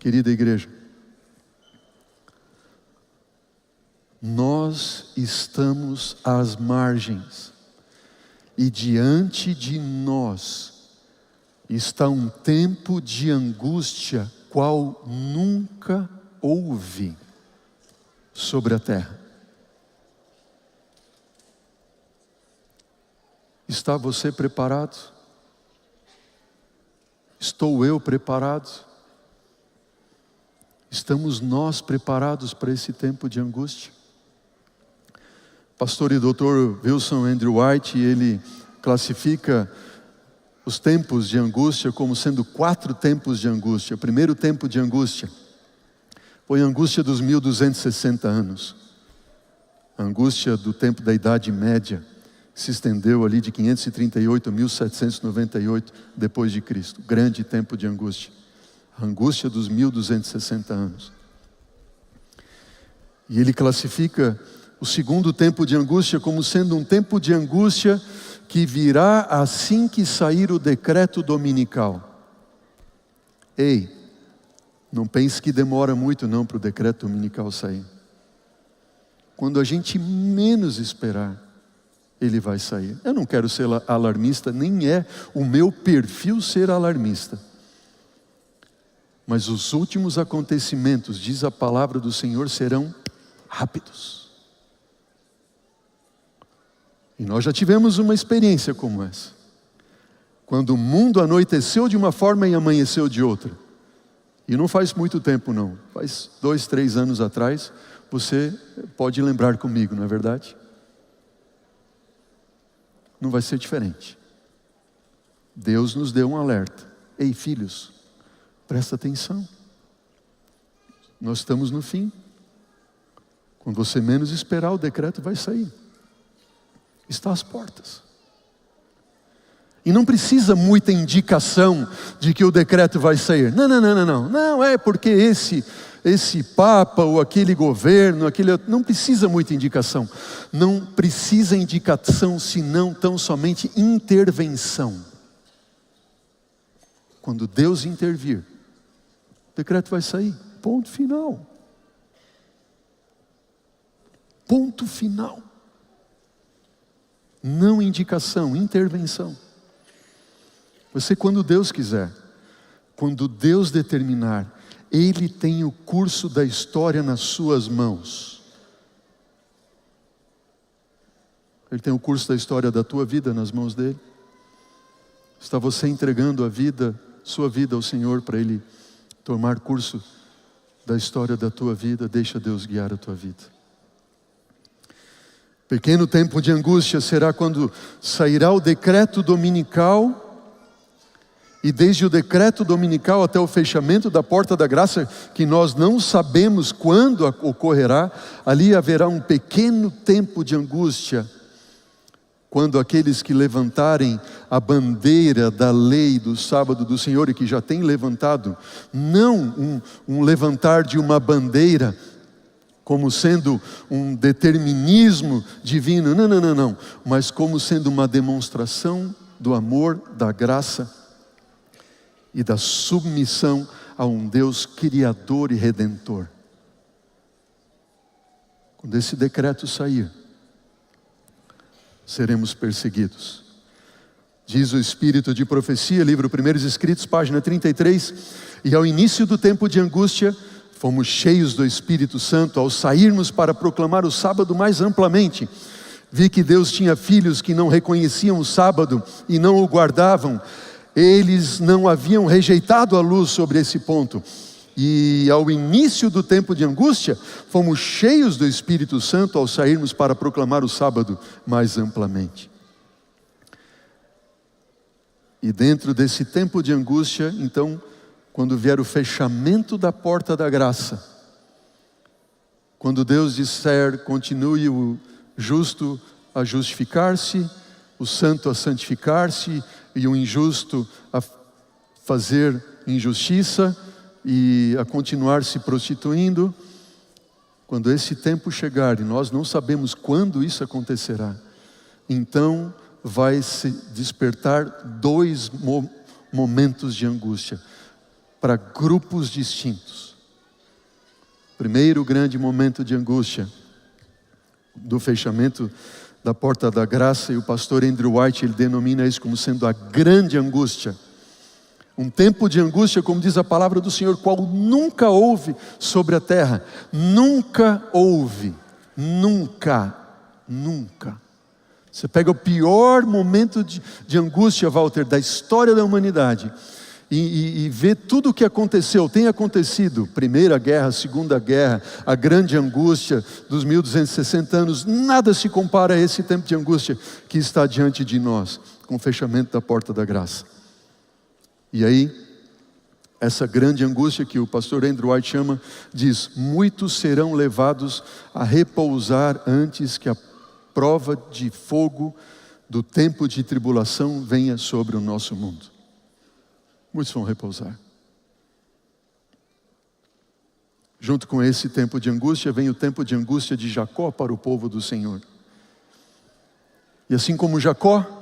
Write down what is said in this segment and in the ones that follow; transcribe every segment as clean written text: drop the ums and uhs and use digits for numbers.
Querida igreja, nós estamos às margens e diante de nós está um tempo de angústia qual nunca houve sobre a terra. Está você preparado? Estou eu preparado? Estamos nós preparados para esse tempo de angústia? Pastor e doutor Wilson Andrew White, ele classifica os tempos de angústia como sendo 4 tempos de angústia. O primeiro tempo de angústia foi a angústia dos 1260 anos. A angústia do tempo da Idade Média, que se estendeu ali de 538 a 1798 depois de Cristo. Grande tempo de angústia. A angústia dos 1260 anos. E ele classifica o segundo tempo de angústia como sendo um tempo de angústia que virá assim que sair o decreto dominical. Ei, não pense que demora muito não para o decreto dominical sair. Quando a gente menos esperar, ele vai sair. Eu não quero ser alarmista, nem é o meu perfil ser alarmista. Mas os últimos acontecimentos, diz a palavra do Senhor, serão rápidos. E nós já tivemos uma experiência como essa. Quando o mundo anoiteceu de uma forma e amanheceu de outra. E não faz muito tempo não. Faz 2, 3 anos atrás, você pode lembrar comigo, não é verdade? Não vai ser diferente. Deus nos deu um alerta. Ei, filhos, presta atenção. Nós estamos no fim. Quando você menos esperar, o decreto vai sair. Está às portas. E não precisa muita indicação de que o decreto vai sair. Não é porque esse papa ou aquele governo, não precisa muita indicação. Não precisa indicação, senão tão somente intervenção. Quando Deus intervir, o decreto vai sair. Ponto final. Ponto final. Não indicação, intervenção. Você, quando Deus quiser, quando Deus determinar, Ele tem o curso da história nas suas mãos. Ele tem o curso da história da tua vida nas mãos dele. Está você entregando a vida, sua vida ao Senhor para Ele tomar curso da história da tua vida? Deixa Deus guiar a tua vida. Pequeno tempo de angústia será quando sairá o decreto dominical. E desde o decreto dominical até o fechamento da porta da graça, que nós não sabemos quando ocorrerá, ali haverá um pequeno tempo de angústia, quando aqueles que levantarem a bandeira da lei do sábado do Senhor, e que já têm levantado, não um levantar de uma bandeira, como sendo um determinismo divino, não, mas como sendo uma demonstração do amor, da graça, e da submissão a um Deus criador e redentor. Quando esse decreto sair, seremos perseguidos. Diz o Espírito de Profecia, livro Primeiros Escritos, página 33, e ao início do tempo de angústia, fomos cheios do Espírito Santo ao sairmos para proclamar o sábado mais amplamente. Vi que Deus tinha filhos que não reconheciam o sábado e não o guardavam. Eles não haviam rejeitado a luz sobre esse ponto. E ao início do tempo de angústia, fomos cheios do Espírito Santo ao sairmos para proclamar o sábado mais amplamente. E dentro desse tempo de angústia, então, quando vier o fechamento da porta da graça, quando Deus disser, continue o justo a justificar-se, o santo a santificar-se, e o injusto a fazer injustiça e a continuar se prostituindo, quando esse tempo chegar, e nós não sabemos quando isso acontecerá, então vai se despertar 2 momentos de angústia. para grupos distintos. Primeiro grande momento de angústia do fechamento da porta da graça, e o pastor Andrew White, ele denomina isso como sendo a grande angústia. Um tempo de angústia, como diz a palavra do Senhor, qual nunca houve sobre a terra. Nunca houve. Nunca. Você pega o pior momento de angústia, Walter, da história da humanidade, e vê tudo o que aconteceu, tem acontecido, Primeira Guerra, Segunda Guerra, a grande angústia dos 1260 anos, nada se compara a esse tempo de angústia que está diante de nós, com o fechamento da porta da graça. E aí, essa grande angústia que o pastor Andrew White chama, diz: muitos serão levados a repousar antes que a prova de fogo do tempo de tribulação venha sobre o nosso mundo. Muitos vão repousar. Junto com esse tempo de angústia, vem o tempo de angústia de Jacó para o povo do Senhor. E assim como Jacó,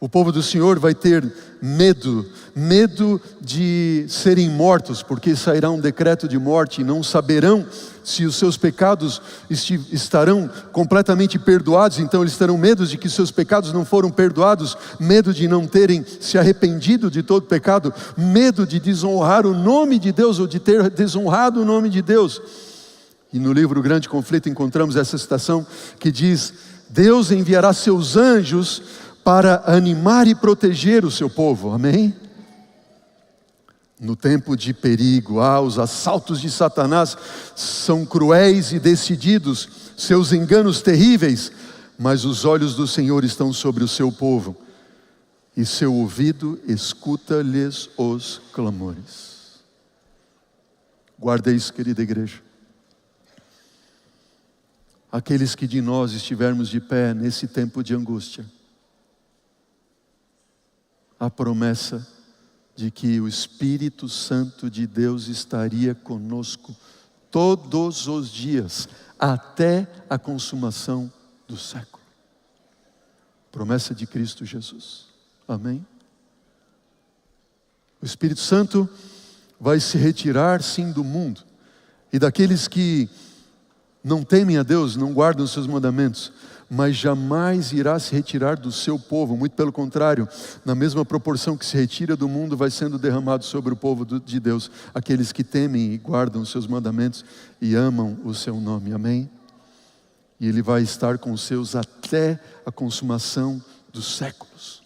o povo do Senhor vai ter medo de serem mortos, porque sairá um decreto de morte e não saberão se os seus pecados estarão completamente perdoados. Então eles terão medo de que seus pecados não foram perdoados, medo de não terem se arrependido de todo pecado, medo de desonrar o nome de Deus ou de ter desonrado o nome de Deus. E no livro Grande Conflito encontramos essa citação que diz: Deus enviará seus anjos para animar e proteger o seu povo, amém? No tempo de perigo, os assaltos de Satanás são cruéis e decididos, seus enganos terríveis, mas os olhos do Senhor estão sobre o seu povo, e seu ouvido escuta-lhes os clamores. Guarda isso, querida igreja. Aqueles que de nós estivermos de pé nesse tempo de angústia, a promessa de que o Espírito Santo de Deus estaria conosco todos os dias, até a consumação do século. Promessa de Cristo Jesus. Amém? O Espírito Santo vai se retirar, sim, do mundo, e daqueles que não temem a Deus, não guardam os seus mandamentos, mas jamais irá se retirar do seu povo. Muito pelo contrário, na mesma proporção que se retira do mundo, vai sendo derramado sobre o povo de Deus, aqueles que temem e guardam os seus mandamentos e amam o seu nome, amém? E Ele vai estar com os seus até a consumação dos séculos.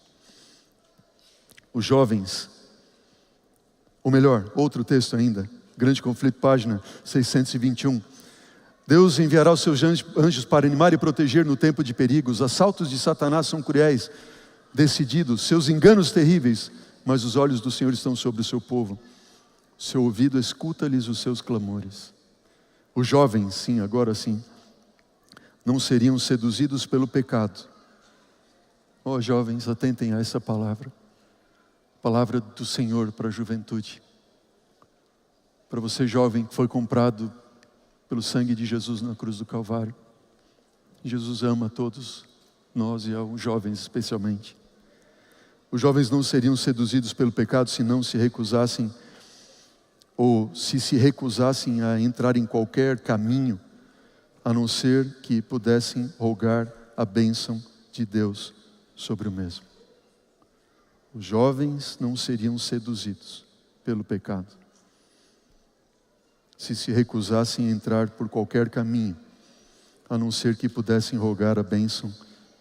Os jovens, ou melhor, outro texto ainda, Grande Conflito, página 621, Deus enviará os seus anjos para animar e proteger no tempo de perigo. Os assaltos de Satanás são cruéis, decididos, seus enganos terríveis, mas os olhos do Senhor estão sobre o seu povo. Seu ouvido escuta-lhes os seus clamores. Os jovens, sim, agora sim, não seriam seduzidos pelo pecado. Oh, jovens, atentem a essa palavra. Palavra do Senhor para a juventude. Para você jovem que foi comprado pelo sangue de Jesus na cruz do Calvário. Jesus ama a todos nós e aos jovens especialmente. Os jovens não seriam seduzidos pelo pecado se não se recusassem, ou se recusassem a entrar em qualquer caminho, a não ser que pudessem rogar a bênção de Deus sobre o mesmo. Os jovens não seriam seduzidos pelo pecado se recusassem a entrar por qualquer caminho, a não ser que pudessem rogar a bênção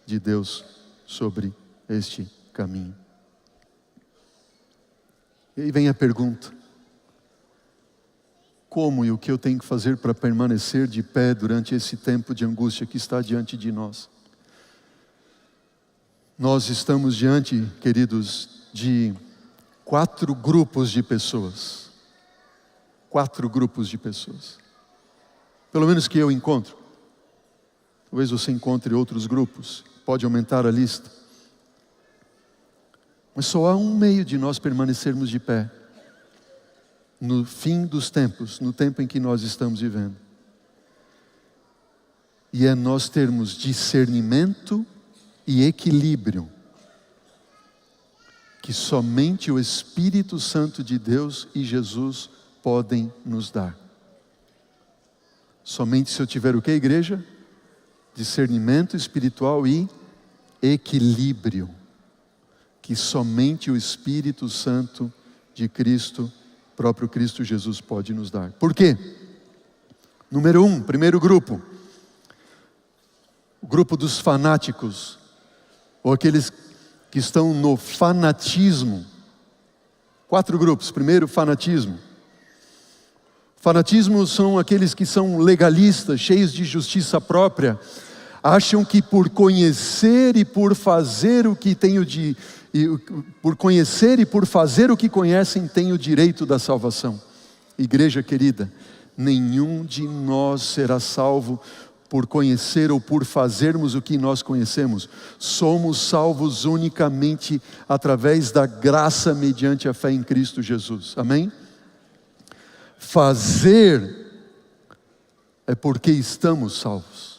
de Deus sobre este caminho. E aí vem a pergunta: como e o que eu tenho que fazer para permanecer de pé durante esse tempo de angústia que está diante de nós? Nós estamos diante, queridos, de 4 grupos de pessoas. 4 grupos de pessoas. Pelo menos que eu encontro. Talvez você encontre outros grupos. Pode aumentar a lista. Mas só há um meio de nós permanecermos de pé. No fim dos tempos, no tempo em que nós estamos vivendo. E é nós termos discernimento e equilíbrio que somente o Espírito Santo de Deus e Jesus podem nos dar. Somente se eu tiver o que, igreja? Discernimento espiritual e equilíbrio, que somente o Espírito Santo de Cristo, próprio Cristo Jesus, pode nos dar. Por quê? Número 1, primeiro grupo, o grupo dos fanáticos, ou aqueles que estão no fanatismo. 4 grupos. Primeiro, fanatismo. Fanatismo são aqueles que são legalistas, cheios de justiça própria, acham que por conhecer e por fazer o que por conhecer e por fazer o que conhecem, têm o direito da salvação. Igreja querida, nenhum de nós será salvo por conhecer ou por fazermos o que nós conhecemos. Somos salvos unicamente através da graça mediante a fé em Cristo Jesus. Amém? Fazer é porque estamos salvos.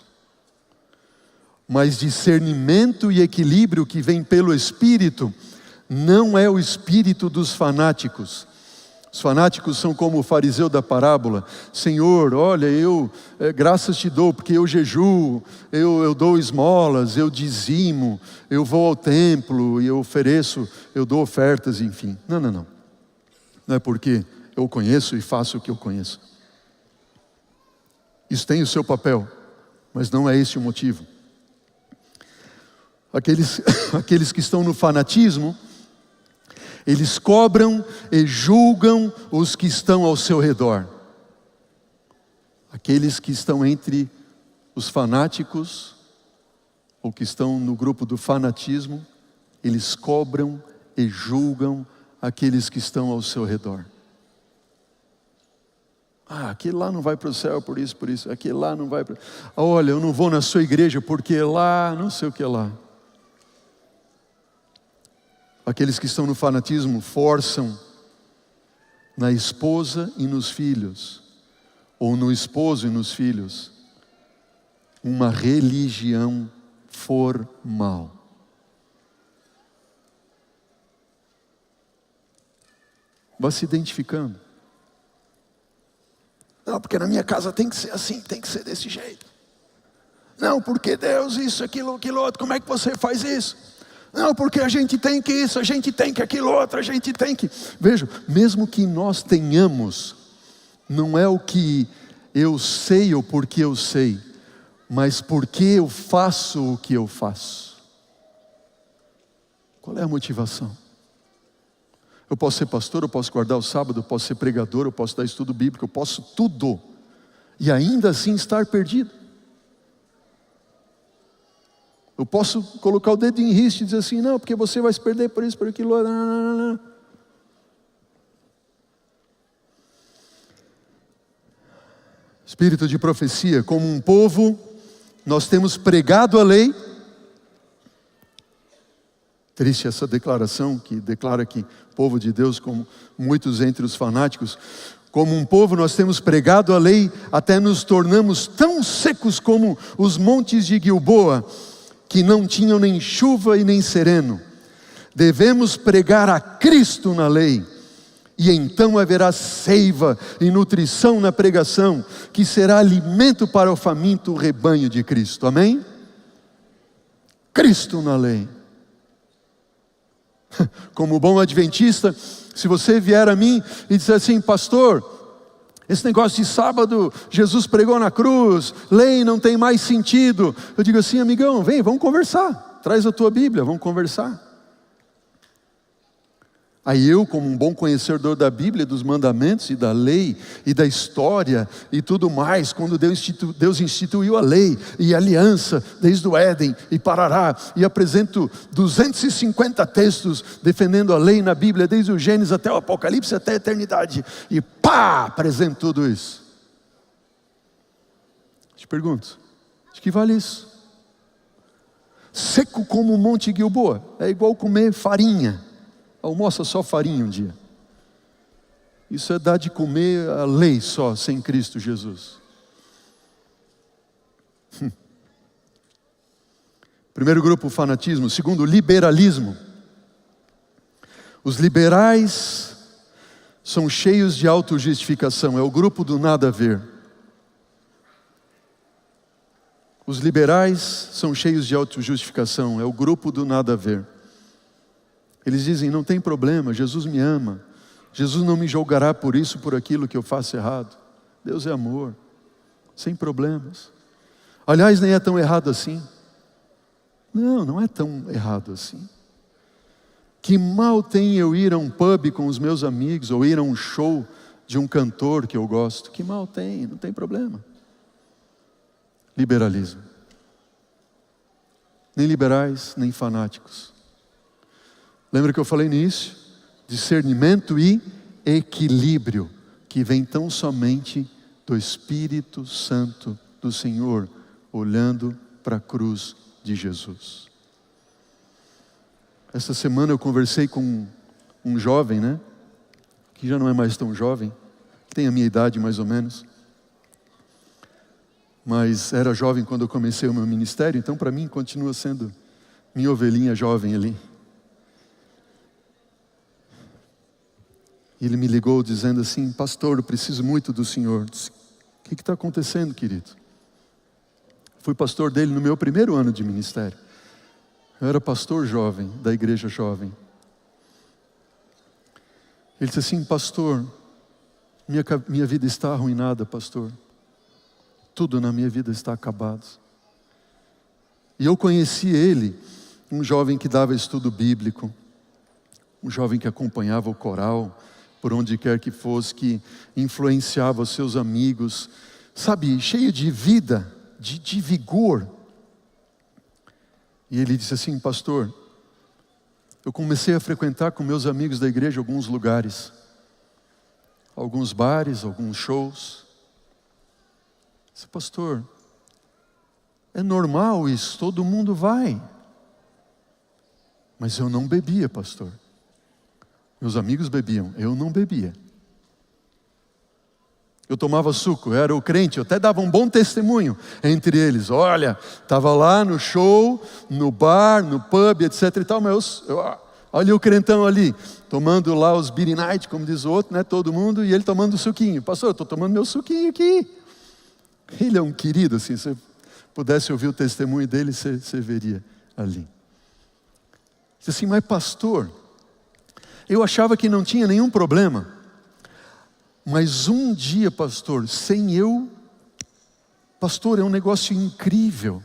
Mas discernimento e equilíbrio que vem pelo Espírito não é o espírito dos fanáticos. Os fanáticos são como o fariseu da parábola. Senhor, olha, eu graças te dou, porque eu jejuo, eu dou esmolas, eu dizimo, eu vou ao templo e eu ofereço, eu dou ofertas, enfim. Não. Não é porque eu conheço e faço o que eu conheço. Isso tem o seu papel, mas não é esse o motivo. Aqueles que estão no fanatismo, eles cobram e julgam os que estão ao seu redor. Aqueles que estão entre os fanáticos, ou que estão no grupo do fanatismo, eles cobram e julgam aqueles que estão ao seu redor. Aquele lá não vai para o céu por isso. Aquele lá não vai para... Olha, eu não vou na sua igreja porque lá, não sei o que lá. Aqueles que estão no fanatismo forçam na esposa e nos filhos, ou no esposo e nos filhos, uma religião formal. Vai se identificando. Não, porque na minha casa tem que ser assim, tem que ser desse jeito. Não, porque Deus isso, aquilo outro, como é que você faz isso? Não, porque a gente tem que isso, a gente tem que aquilo outro, a gente tem que... Veja, mesmo que nós tenhamos, não é o que eu sei ou porque eu sei, mas porque eu faço o que eu faço. Qual é a motivação? Eu posso ser pastor, eu posso guardar o sábado, eu posso ser pregador, eu posso dar estudo bíblico, eu posso tudo, e ainda assim estar perdido. Eu posso colocar o dedo em risco e dizer assim, não, porque você vai se perder por isso, por aquilo. Não. Espírito de profecia, como um povo, nós temos pregado a lei. Triste essa declaração, que declara que o povo de Deus, como muitos entre os fanáticos, como um povo nós temos pregado a lei, até nos tornamos tão secos como os montes de Gilboa, que não tinham nem chuva e nem sereno. Devemos pregar a Cristo na lei, e então haverá seiva e nutrição na pregação, que será alimento para o faminto rebanho de Cristo. Amém? Cristo na lei. Como bom adventista, se você vier a mim e disser assim, pastor, esse negócio de sábado, Jesus pregou na cruz, lei não tem mais sentido. Eu digo assim, amigão, vem, vamos conversar. Traz a tua Bíblia, vamos conversar. Aí eu, como um bom conhecedor da Bíblia, dos mandamentos e da lei, e da história e tudo mais, quando Deus instituiu a lei e a aliança, desde o Éden e parará, e apresento 250 textos defendendo a lei na Bíblia, desde o Gênesis até o Apocalipse, até a eternidade, e apresento tudo isso. Te pergunto, de que vale isso? Seco como o Monte Gilboa, é igual comer farinha. Almoça só farinha um dia. Isso é dar de comer a lei só, sem Cristo Jesus. Primeiro grupo, fanatismo. Segundo, liberalismo. Os liberais são cheios de autojustificação, é o grupo do nada a ver. Os liberais são cheios de autojustificação, é o grupo do nada a ver. Eles dizem, não tem problema, Jesus me ama. Jesus não me julgará por isso, por aquilo que eu faço errado. Deus é amor, sem problemas. Aliás, nem é tão errado assim. Não, não é tão errado assim. Que mal tem eu ir a um pub com os meus amigos, ou ir a um show de um cantor que eu gosto? Que mal tem, não tem problema. Liberalismo. Nem liberais, nem fanáticos. Lembra que eu falei nisso? Discernimento e equilíbrio, que vem tão somente do Espírito Santo do Senhor, olhando para a cruz de Jesus. Essa semana eu conversei com um jovem, que já não é mais tão jovem, que tem a minha idade mais ou menos, mas era jovem quando eu comecei o meu ministério, então para mim continua sendo minha ovelhinha jovem ali. E ele me ligou dizendo assim, pastor, eu preciso muito do senhor. Eu disse, o que está acontecendo, querido? Fui pastor dele no meu primeiro ano de ministério. Eu era pastor jovem, da igreja jovem. Ele disse assim, pastor, minha vida está arruinada, pastor. Tudo na minha vida está acabado. E eu conheci ele, um jovem que dava estudo bíblico, um jovem que acompanhava o coral, por onde quer que fosse, que influenciava os seus amigos, sabe, cheio de vida, de vigor. E ele disse assim, pastor, eu comecei a frequentar com meus amigos da igreja alguns lugares, alguns bares, alguns shows. Disse, pastor, é normal isso, todo mundo vai. Mas eu não bebia, pastor. Meus amigos bebiam, eu não bebia. Eu tomava suco, eu era o crente, eu até dava um bom testemunho entre eles. Olha, estava lá no show, no bar, no pub, etc e tal, mas olha o crentão ali, tomando lá os beer night, como diz o outro, todo mundo, e ele tomando o suquinho. Pastor, eu estou tomando meu suquinho aqui. Ele é um querido, assim, se você pudesse ouvir o testemunho dele, você veria ali. Disse assim, mas pastor, eu achava que não tinha nenhum problema. Mas um dia, pastor, sem eu... Pastor, é um negócio incrível.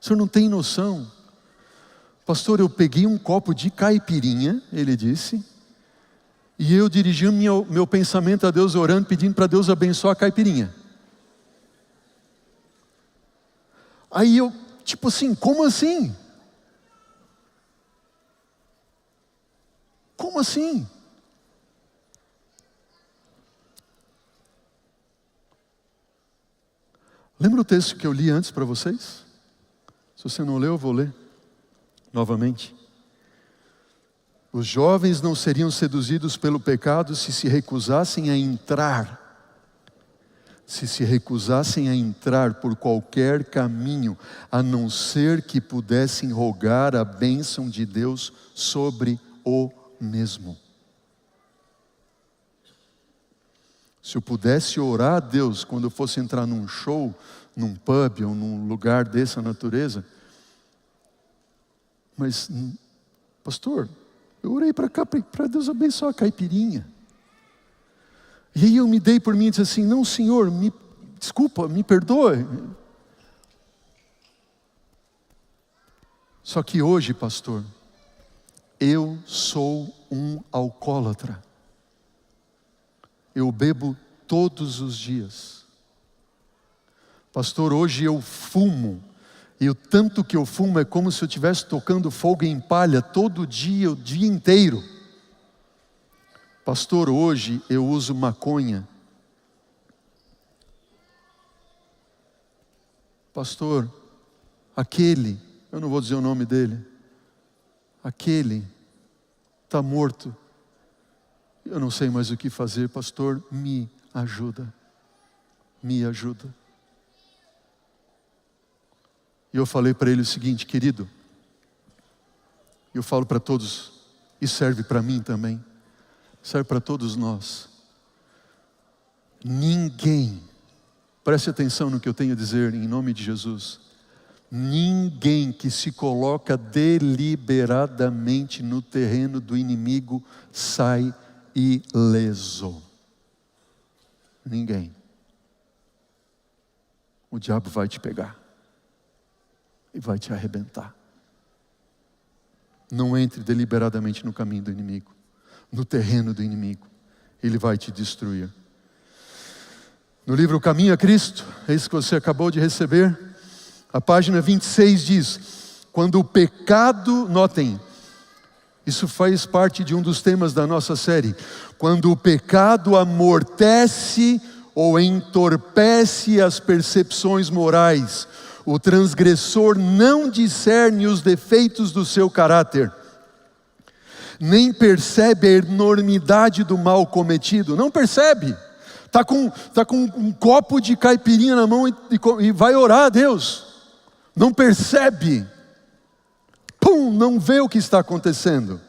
O senhor não tem noção. Pastor, eu peguei um copo de caipirinha, ele disse, e eu dirigi meu pensamento a Deus orando, pedindo para Deus abençoar a caipirinha. Aí eu, tipo assim, como assim? Como assim? Lembra o texto que eu li antes para vocês? Se você não leu, eu vou ler novamente. Os jovens não seriam seduzidos pelo pecado se recusassem a entrar. Se recusassem a entrar por qualquer caminho, a não ser que pudessem rogar a bênção de Deus sobre o mesmo. Se eu pudesse orar a Deus quando eu fosse entrar num show, num pub ou num lugar dessa natureza, mas, pastor, eu orei para cá, para Deus abençoar a caipirinha. E aí eu me dei por mim e disse assim, não senhor, desculpa, me perdoe. Só que hoje, pastor, eu sou um alcoólatra. Eu bebo todos os dias. Pastor, hoje eu fumo. E o tanto que eu fumo é como se eu estivesse tocando fogo em palha todo dia, o dia inteiro. Pastor, hoje eu uso maconha. Pastor, aquele, eu não vou dizer o nome dele, aquele está morto. Eu não sei mais o que fazer, pastor, me ajuda. Me ajuda. E eu falei para ele o seguinte, querido, eu falo para todos E serve para mim também. Serve para todos nós. Ninguém, preste atenção no que eu tenho a dizer em nome de Jesus. Ninguém que se coloca deliberadamente no terreno do inimigo sai ileso. Ninguém. O diabo vai te pegar e vai te arrebentar. Não entre deliberadamente no caminho do inimigo, no terreno do inimigo. Ele vai te destruir. No livro Caminho a Cristo, é isso que você acabou de receber. A página 26 diz: quando o pecado, notem, isso faz parte de um dos temas da nossa série. Quando o pecado amortece ou entorpece as percepções morais, o transgressor não discerne os defeitos do seu caráter, nem percebe a enormidade do mal cometido. Não percebe. Está com um copo de caipirinha na mão e vai orar a Deus. Não percebe. Não vê o que está acontecendo.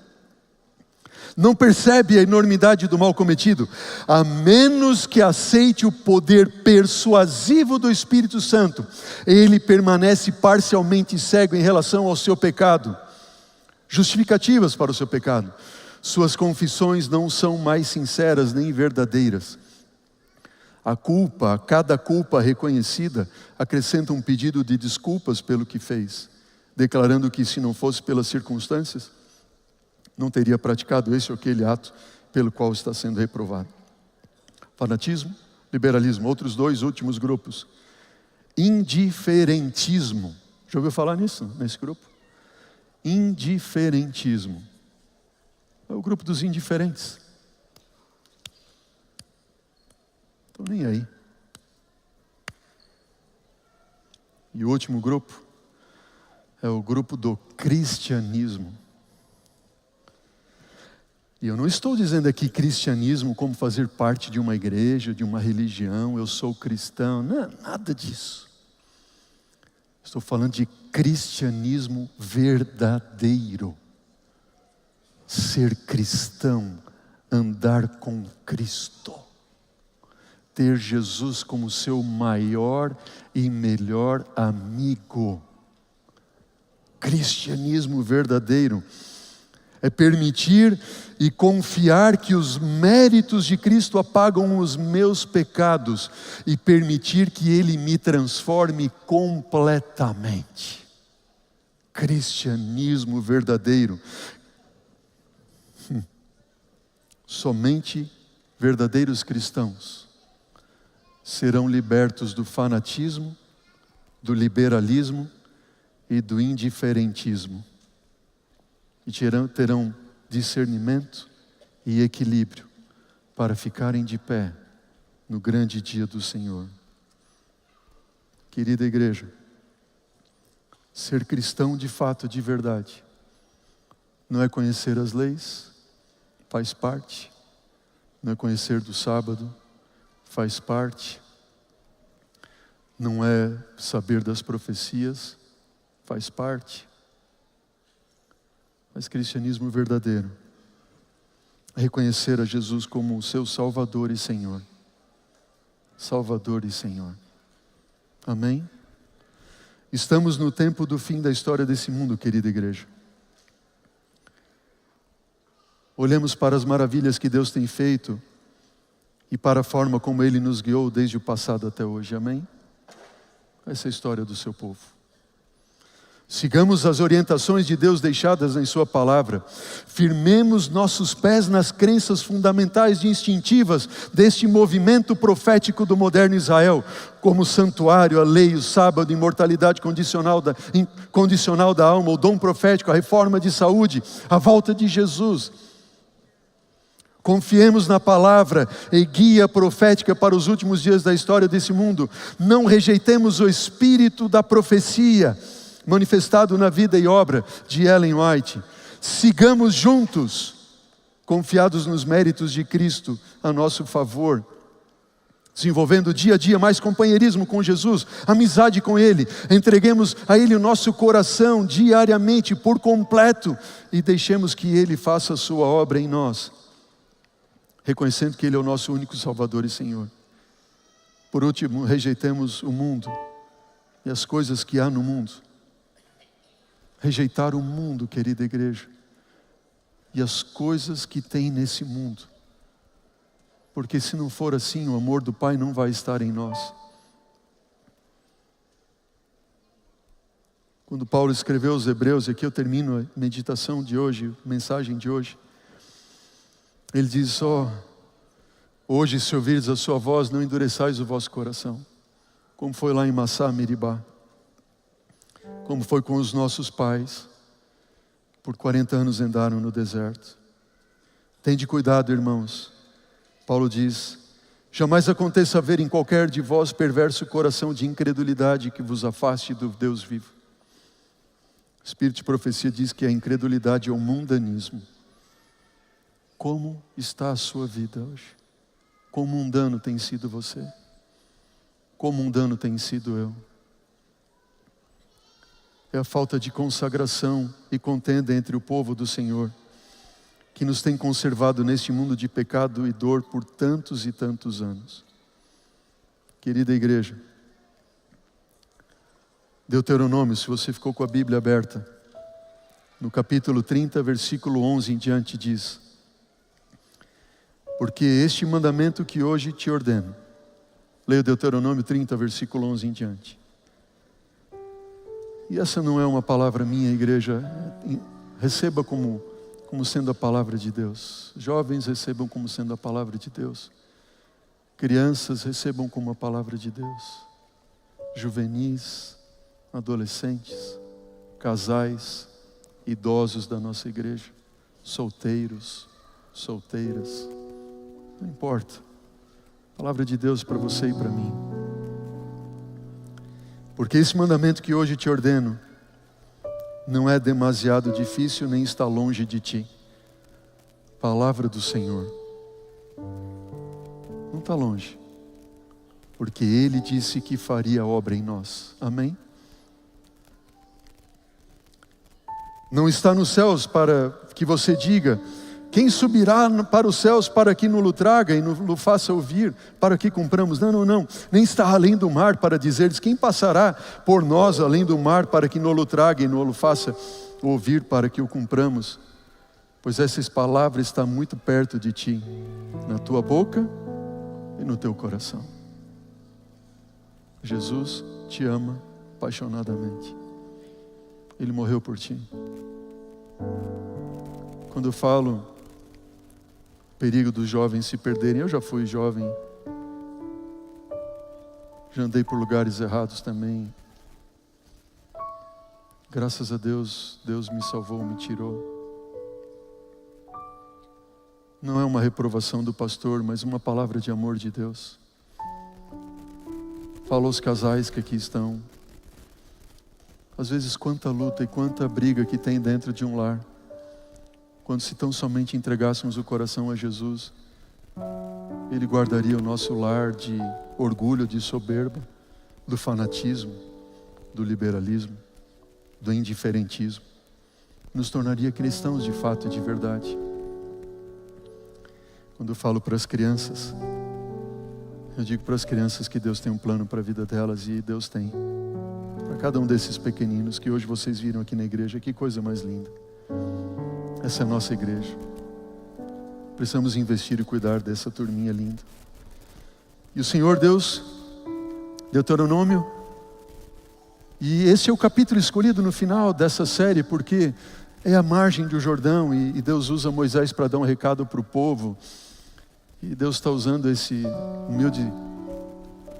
Não percebe a enormidade do mal cometido, a menos que aceite o poder persuasivo do Espírito Santo. Ele permanece parcialmente cego em relação ao seu pecado. Justificativas para o seu pecado. Suas confissões não são mais sinceras nem verdadeiras. A cada culpa reconhecida, acrescenta um pedido de desculpas pelo que fez, declarando que se não fosse pelas circunstâncias, não teria praticado esse ou aquele ato pelo qual está sendo reprovado. Fanatismo, liberalismo. Outros dois últimos grupos. Indiferentismo. Já ouviu falar nisso, nesse grupo? Indiferentismo. É o grupo dos indiferentes. Estou nem aí. E o último grupo é o grupo do cristianismo. E eu não estou dizendo aqui cristianismo como fazer parte de uma igreja, de uma religião, eu sou cristão, não é nada disso. Estou falando de cristianismo verdadeiro. Ser cristão, andar com Cristo. Ter Jesus como seu maior e melhor amigo. Cristianismo verdadeiro é permitir e confiar que os méritos de Cristo apagam os meus pecados e permitir que Ele me transforme completamente. Cristianismo verdadeiro. Somente verdadeiros cristãos serão libertos do fanatismo, do liberalismo e do indiferentismo. E terão discernimento e equilíbrio para ficarem de pé no grande dia do Senhor. Querida igreja, ser cristão de fato, de verdade, não é conhecer as leis, faz parte. Não é conhecer do sábado, faz parte. Não é saber das profecias, faz parte. Mas cristianismo verdadeiro é reconhecer a Jesus como o seu Salvador e Senhor. Salvador e Senhor. Amém? Estamos no tempo do fim da história desse mundo, querida igreja. Olhamos para as maravilhas que Deus tem feito e para a forma como Ele nos guiou desde o passado até hoje. Amém? Essa é a história do seu povo. Sigamos as orientações de Deus deixadas em sua palavra. Firmemos nossos pés nas crenças fundamentais e instintivas deste movimento profético do moderno Israel, como o santuário, a lei, o sábado, a imortalidade condicional da alma, o dom profético, a reforma de saúde, a volta de Jesus. Confiemos na palavra e guia profética para os últimos dias da história desse mundo. Não rejeitemos o espírito da profecia manifestado na vida e obra de Ellen White. Sigamos juntos, confiados nos méritos de Cristo a nosso favor. desenvolvendo dia a dia mais companheirismo com Jesus, amizade com Ele. Entreguemos a Ele o nosso coração diariamente, por completo, e deixemos que Ele faça a sua obra em nós, reconhecendo que Ele é o nosso único Salvador e Senhor. Por último, rejeitemos o mundo e as coisas que há no mundo. Rejeitar o mundo, querida igreja, e as coisas que tem nesse mundo. Porque se não for assim, o amor do Pai não vai estar em nós. Quando Paulo escreveu aos Hebreus, e aqui eu termino a meditação de hoje, a mensagem de hoje, ele diz: hoje, se ouvirdes a sua voz, não endureçais o vosso coração, como foi lá em Massá, Meribá, como foi com os nossos pais, por 40 anos andaram no deserto. Tende cuidado, irmãos. Paulo diz: jamais aconteça haver em qualquer de vós perverso coração de incredulidade que vos afaste do Deus vivo. O Espírito de profecia diz que a incredulidade é o mundanismo. Como está a sua vida hoje? Quão mundano tem sido você? Quão mundano tem sido eu? É a falta de consagração e contenda entre o povo do Senhor que nos tem conservado neste mundo de pecado e dor por tantos e tantos anos. Querida igreja, Deuteronômio, se você ficou com a Bíblia aberta, no capítulo 30, versículo 11 em diante diz: porque este mandamento que hoje te ordeno, leia Deuteronômio 30, versículo 11 em diante. E essa não é uma palavra minha, igreja, receba como sendo a palavra de Deus. Jovens, recebam como sendo a palavra de Deus. Crianças, recebam como a palavra de Deus. Juvenis, adolescentes, casais, idosos da nossa igreja, solteiros, solteiras, não importa. A palavra de Deus para você e para mim. Porque esse mandamento que hoje te ordeno não é demasiado difícil, nem está longe de ti. Palavra do Senhor. Não está longe. Porque Ele disse que faria obra em nós. Amém? Não está nos céus para que você diga: quem subirá para os céus para que nos traga e nos faça ouvir, para que cumpramos? Não, não, não. Nem está além do mar para dizeres: quem passará por nós além do mar para que nos traga e nos faça ouvir, para que o cumpramos? Pois essas palavras estão muito perto de ti, na tua boca e no teu coração. Jesus te ama apaixonadamente. Ele morreu por ti. Quando eu falo perigo dos jovens se perderem, eu já fui jovem, já andei por lugares errados também. Graças a Deus, Deus me salvou, me tirou. Não é uma reprovação do pastor, mas uma palavra de amor de Deus. Falo aos casais que aqui estão. Às vezes quanta luta e quanta briga que tem dentro de um lar. Quando se tão somente entregássemos o coração a Jesus, Ele guardaria o nosso lar de orgulho, de soberba, do fanatismo, do liberalismo, do indiferentismo. Nos tornaria cristãos de fato e de verdade. Quando eu falo para as crianças, eu digo para as crianças que Deus tem um plano para a vida delas, e Deus tem. Para cada um desses pequeninos que hoje vocês viram aqui na igreja, que coisa mais linda. Essa é a nossa igreja. Precisamos investir e cuidar dessa turminha linda. E o Senhor Deus, Deuteronômio, e esse é o capítulo escolhido no final dessa série, porque é a margem do Jordão, e Deus usa Moisés para dar um recado para o povo. E Deus está usando esse humilde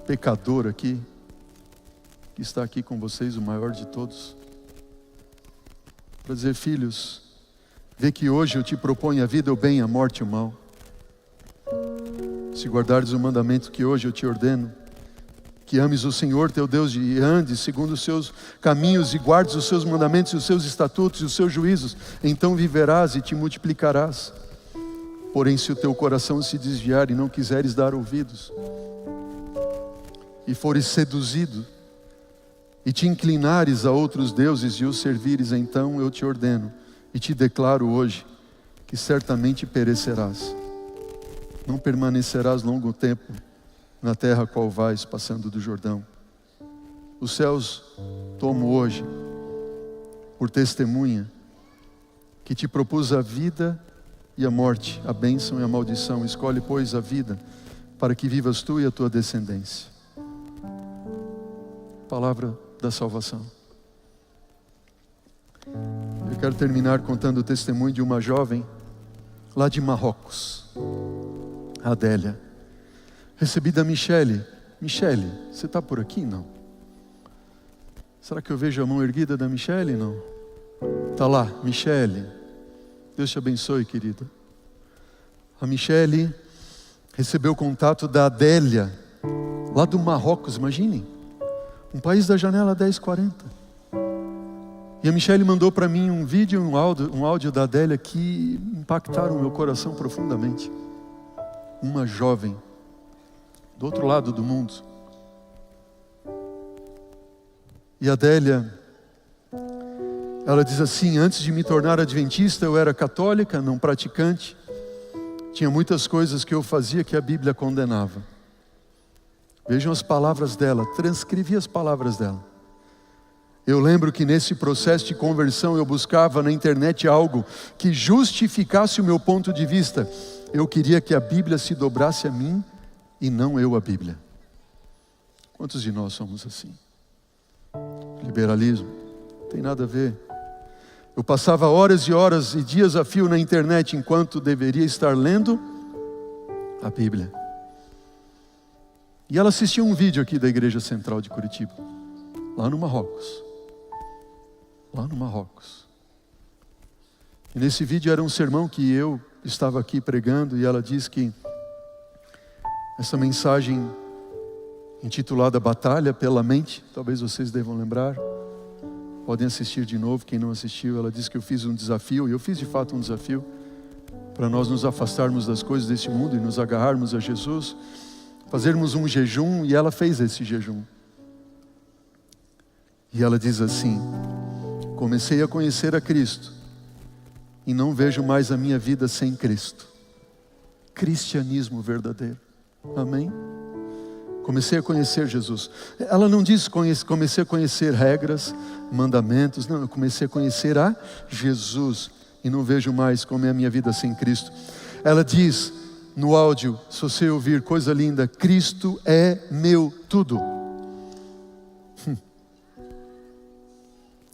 pecador aqui, que está aqui com vocês, o maior de todos, para dizer: filhos, vê que hoje eu te proponho a vida, o bem, a morte e o mal. Se guardares o mandamento que hoje eu te ordeno, que ames o Senhor teu Deus e andes segundo os seus caminhos e guardes os seus mandamentos e os seus estatutos e os seus juízos, então viverás e te multiplicarás. Porém, se o teu coração se desviar e não quiseres dar ouvidos, e fores seduzido, e te inclinares a outros deuses e os servires, então eu te ordeno e te declaro hoje que certamente perecerás. Não permanecerás longo tempo na terra a qual vais, passando do Jordão. Os céus tomo hoje por testemunha que te propus a vida e a morte, a bênção e a maldição. Escolhe, pois, a vida, para que vivas tu e a tua descendência. Palavra da salvação. Eu quero terminar contando o testemunho de uma jovem lá de Marrocos, a Adélia. Recebi da Michele. Michele, você está por aqui? Não. Será que eu vejo a mão erguida da Michele? Não. Está lá, Michele. Deus te abençoe, querida. A Michele recebeu o contato da Adélia, lá do Marrocos, imaginem. Um país da janela 1040. E a Michele mandou para mim um vídeo, um áudio da Adélia que impactaram o meu coração profundamente. Uma jovem, do outro lado do mundo. E a Adélia, ela diz assim: antes de me tornar adventista, eu era católica, não praticante. Tinha muitas coisas que eu fazia que a Bíblia condenava. Vejam as palavras dela, transcrevi as palavras dela. Eu lembro que nesse processo de conversão eu buscava na internet algo que justificasse o meu ponto de vista. Eu queria que a Bíblia se dobrasse a mim e não eu a Bíblia. Quantos de nós somos assim? Liberalismo, não tem nada a ver. Eu passava horas e horas e dias a fio na internet enquanto deveria estar lendo a Bíblia. E ela assistiu um vídeo aqui da Igreja Central de Curitiba, lá no Marrocos. Lá no Marrocos. E nesse vídeo era um sermão que eu estava aqui pregando, e ela diz que essa mensagem intitulada Batalha pela Mente, talvez vocês devam lembrar, podem assistir de novo, quem não assistiu. Ela diz que eu fiz um desafio, e eu fiz de fato um desafio, para nós nos afastarmos das coisas desse mundo e nos agarrarmos a Jesus, fazermos um jejum, e ela fez esse jejum. E ela diz assim: comecei a conhecer a Cristo, e não vejo mais a minha vida sem Cristo. Cristianismo verdadeiro. Amém? Comecei a conhecer Jesus. Ela não diz comecei a conhecer regras, mandamentos. Não, eu comecei a conhecer a Jesus, e não vejo mais como é a minha vida sem Cristo. Ela diz no áudio, se você ouvir, coisa linda: Cristo é meu tudo.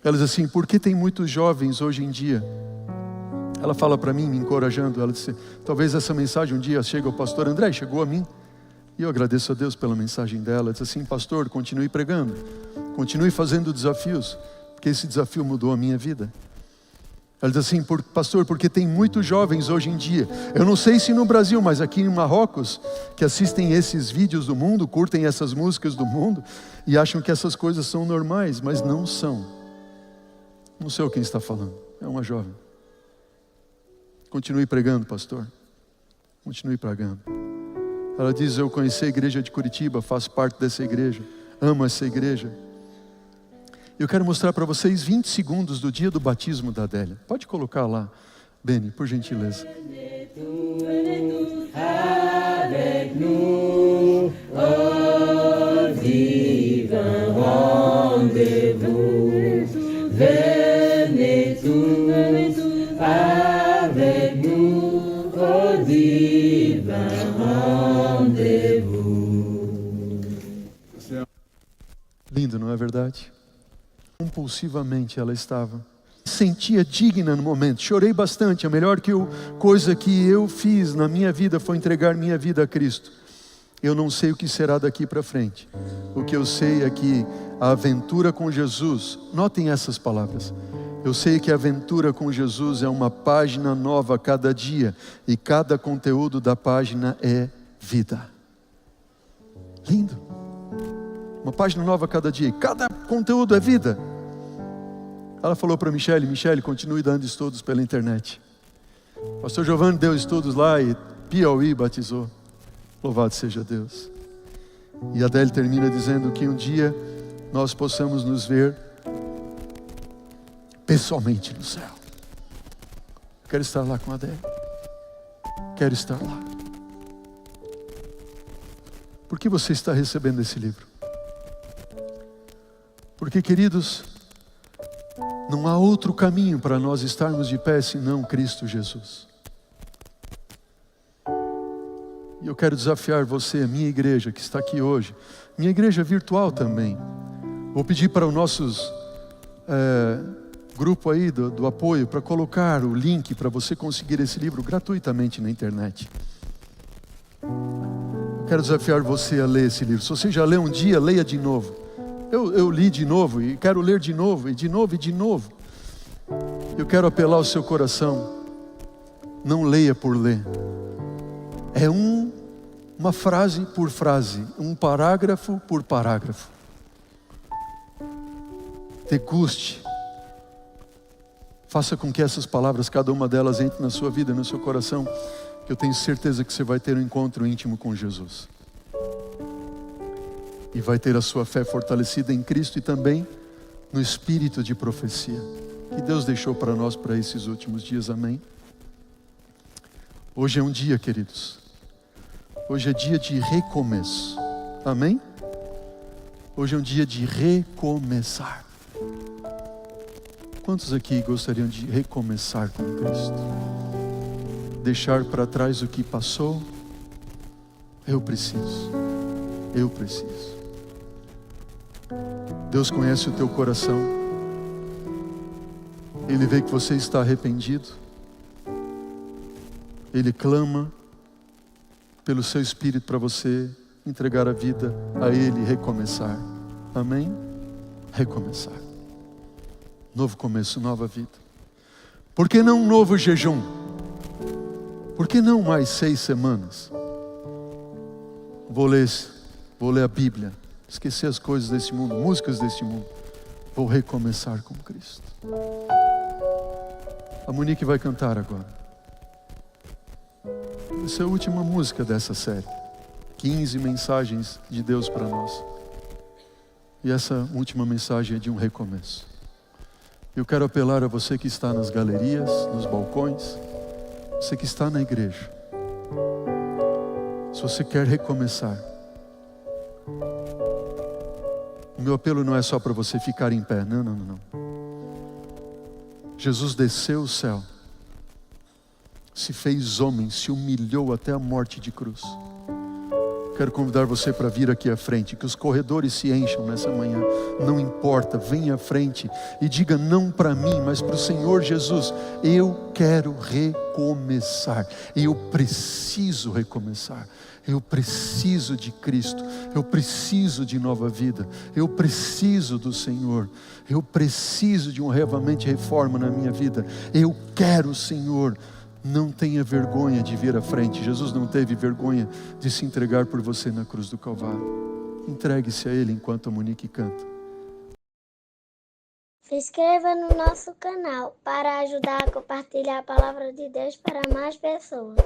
Ela diz assim: por que tem muitos jovens hoje em dia? Ela fala para mim, me encorajando. Ela disse: talvez essa mensagem um dia chegue ao pastor André. Chegou a mim. E eu agradeço a Deus pela mensagem dela. Ela disse assim: pastor, continue pregando, continue fazendo desafios, porque esse desafio mudou a minha vida. Ela diz assim: pastor, porque tem muitos jovens hoje em dia, eu não sei se no Brasil, mas aqui em Marrocos, que assistem esses vídeos do mundo, curtem essas músicas do mundo, e acham que essas coisas são normais, mas não são. Não sei quem está falando, é uma jovem. Continue pregando, pastor, continue pregando. Ela diz: eu conheci a igreja de Curitiba, faço parte dessa igreja, amo essa igreja. Eu quero mostrar para vocês 20 segundos do dia do batismo da Adélia. Pode colocar lá, Beni, por gentileza. Avec nous, au divin rendez-vous. Venez tous avec nous, au divin rendez-vous. Lindo, não é verdade? Compulsivamente ela estava. Sentia digna no momento. Chorei bastante. A melhor coisa que eu fiz na minha vida foi entregar minha vida a Cristo. Eu não sei o que será daqui para frente. O que eu sei é que a aventura com Jesus, notem essas palavras. Eu sei que a aventura com Jesus é uma página nova a cada dia, e cada conteúdo da página é vida. Lindo. Uma página nova a cada dia, e cada conteúdo é vida. Ela falou para Michele: Michele, continue dando estudos pela internet. Pastor Giovanni deu estudos lá e Piauí batizou. Louvado seja Deus. E Adele termina dizendo que um dia nós possamos nos ver pessoalmente no céu. Quero estar lá com a Adele. Quero estar lá. Por que você está recebendo esse livro? Porque, queridos, não há outro caminho para nós estarmos de pé senão Cristo Jesus. E eu quero desafiar você, a minha igreja que está aqui hoje, minha igreja virtual também. Vou pedir para o nossos grupo aí do apoio para colocar o link para você conseguir esse livro gratuitamente na internet. Quero desafiar você a ler esse livro. Se você já leu um dia, leia de novo. Eu li de novo e quero ler de novo, e de novo, e de novo. Eu quero apelar ao seu coração. Não leia por ler. É uma frase por frase, um parágrafo por parágrafo. Deguste. Faça com que essas palavras, cada uma delas, entre na sua vida, no seu coração, que eu tenho certeza que você vai ter um encontro íntimo com Jesus. E vai ter a sua fé fortalecida em Cristo e também no espírito de profecia que Deus deixou para nós para esses últimos dias. Amém? Hoje é um dia, queridos. Hoje é dia de recomeço. Amém? Hoje é um dia de recomeçar. Quantos aqui gostariam de recomeçar com Cristo? Deixar para trás o que passou? Eu preciso. Deus conhece o teu coração. Ele vê que você está arrependido. Ele clama pelo seu Espírito para você entregar a vida a Ele e recomeçar. Amém? Recomeçar. Novo começo, nova vida. Por que não um novo jejum? Por que não mais 6 semanas? Vou ler a Bíblia, esquecer as coisas desse mundo, músicas desse mundo. Vou recomeçar com Cristo. A Monique vai cantar agora. Essa é a última música dessa série. 15 mensagens de Deus para nós. E essa última mensagem é de um recomeço. Eu quero apelar a você que está nas galerias, nos balcões, você que está na igreja. Se você quer recomeçar, o meu apelo não é só para você ficar em pé. Não. Jesus desceu o céu, se fez homem, se humilhou até a morte de cruz. Quero convidar você para vir aqui à frente, que os corredores se encham nessa manhã. Não importa, venha à frente e diga não para mim, mas para o Senhor Jesus. Eu quero recomeçar. Eu preciso recomeçar. Eu preciso de Cristo. Eu preciso de nova vida. Eu preciso do Senhor. Eu preciso de um reavamento e reforma na minha vida. Eu quero o Senhor. Não tenha vergonha de vir à frente. Jesus não teve vergonha de se entregar por você na cruz do Calvário. Entregue-se a Ele enquanto a Monique canta. Se inscreva no nosso canal para ajudar a compartilhar a palavra de Deus para mais pessoas.